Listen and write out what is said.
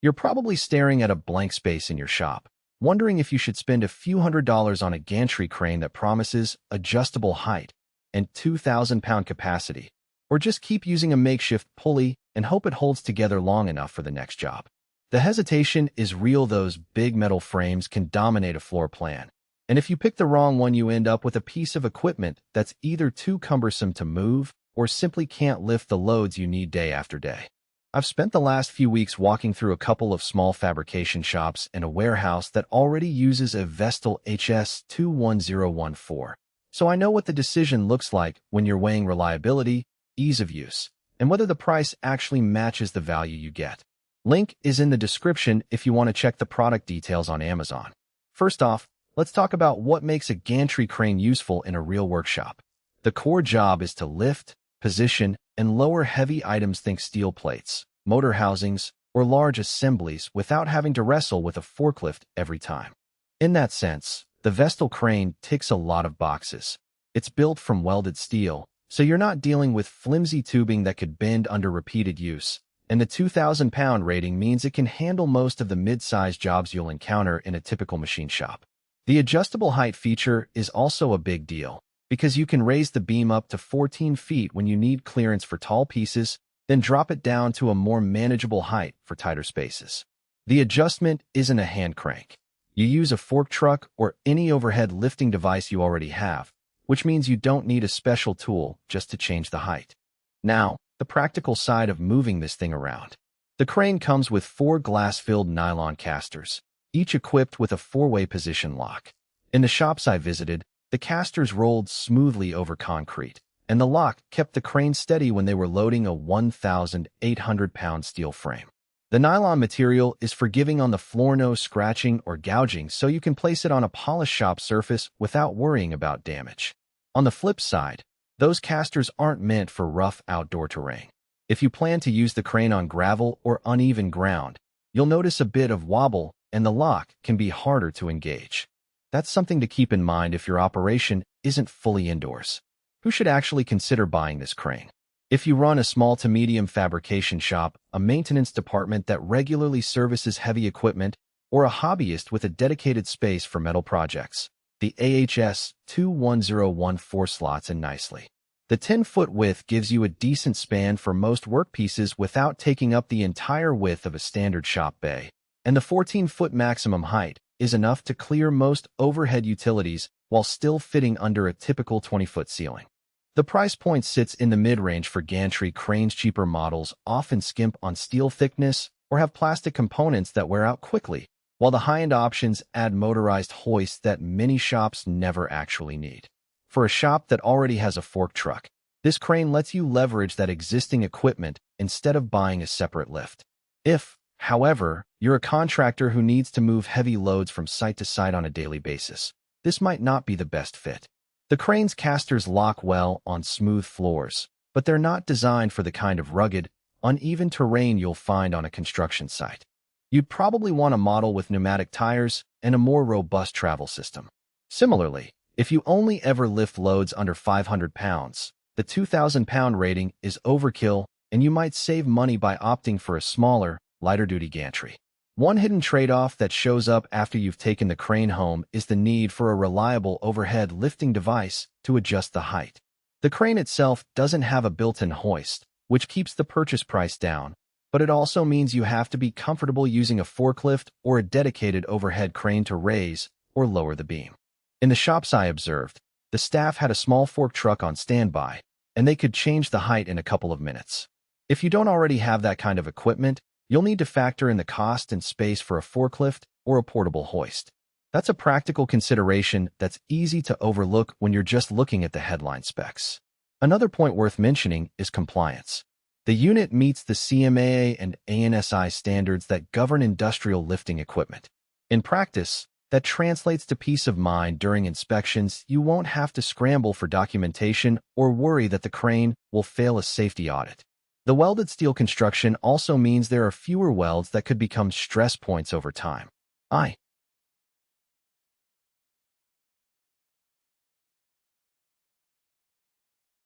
You're probably staring at a blank space in your shop, wondering if you should spend a few $100s on a gantry crane that promises adjustable height and 2,000-pound capacity, or just keep using a makeshift pulley and hope it holds together long enough for the next job. The hesitation is real. Those big metal frames can dominate a floor plan, and if you pick the wrong one, you end up with a piece of equipment that's either too cumbersome to move or simply can't lift the loads you need day after day. I've spent the last few weeks walking through a couple of small fabrication shops and a warehouse that already uses a Vestil AHS 21014, so I know what the decision looks like when you're weighing reliability, ease of use, and whether the price actually matches the value you get. Link is in the description if you want to check the product details on Amazon. First off, let's talk about what makes a gantry crane useful in a real workshop. The core job is to lift, position, and lower heavy items, think steel plates, motor housings, or large assemblies, without having to wrestle with a forklift every time. In that sense, the Vestil crane ticks a lot of boxes. It's built from welded steel, so you're not dealing with flimsy tubing that could bend under repeated use, and the 2,000-pound rating means it can handle most of the mid-sized jobs you'll encounter in a typical machine shop. The adjustable height feature is also a big deal, because you can raise the beam up to 14 feet when you need clearance for tall pieces, then drop it down to a more manageable height for tighter spaces. The adjustment isn't a hand crank. You use a fork truck or any overhead lifting device you already have, which means you don't need a special tool just to change the height. Now, the practical side of moving this thing around. The crane comes with 4 glass-filled nylon casters, each equipped with a 4-way position lock. In the shops I visited, the casters rolled smoothly over concrete, and the lock kept the crane steady when they were loading a 1,800-pound steel frame. The nylon material is forgiving on the floor, no scratching or gouging, so you can place it on a polished shop surface without worrying about damage. On the flip side, those casters aren't meant for rough outdoor terrain. If you plan to use the crane on gravel or uneven ground, you'll notice a bit of wobble, and the lock can be harder to engage. That's something to keep in mind if your operation isn't fully indoors. Who should actually consider buying this crane? If you run a small to medium fabrication shop, a maintenance department that regularly services heavy equipment, or a hobbyist with a dedicated space for metal projects, the AHS 21014 slots in nicely. The 10-foot width gives you a decent span for most workpieces without taking up the entire width of a standard shop bay, and the 14-foot maximum height is enough to clear most overhead utilities while still fitting under a typical 20-foot ceiling. The price point sits in the mid-range for gantry cranes. Cheaper models often skimp on steel thickness or have plastic components that wear out quickly, while the high-end options add motorized hoists that many shops never actually need. For a shop that already has a fork truck, this crane lets you leverage that existing equipment instead of buying a separate lift. If, however, you're a contractor who needs to move heavy loads from site to site on a daily basis, this might not be the best fit. The crane's casters lock well on smooth floors, but they're not designed for the kind of rugged, uneven terrain you'll find on a construction site. You'd probably want a model with pneumatic tires and a more robust travel system. Similarly, if you only ever lift loads under 500 pounds, the 2,000-pound rating is overkill, and you might save money by opting for a smaller, lighter-duty gantry. One hidden trade-off that shows up after you've taken the crane home is the need for a reliable overhead lifting device to adjust the height. The crane itself doesn't have a built-in hoist, which keeps the purchase price down, but it also means you have to be comfortable using a forklift or a dedicated overhead crane to raise or lower the beam. In the shops I observed, the staff had a small fork truck on standby, and they could change the height in a couple of minutes. If you don't already have that kind of equipment, you'll need to factor in the cost and space for a forklift or a portable hoist. That's a practical consideration that's easy to overlook when you're just looking at the headline specs. Another point worth mentioning is compliance. The unit meets the CMAA and ANSI standards that govern industrial lifting equipment. In practice, that translates to peace of mind during inspections. You won't have to scramble for documentation or worry that the crane will fail a safety audit. The welded steel construction also means there are fewer welds that could become stress points over time.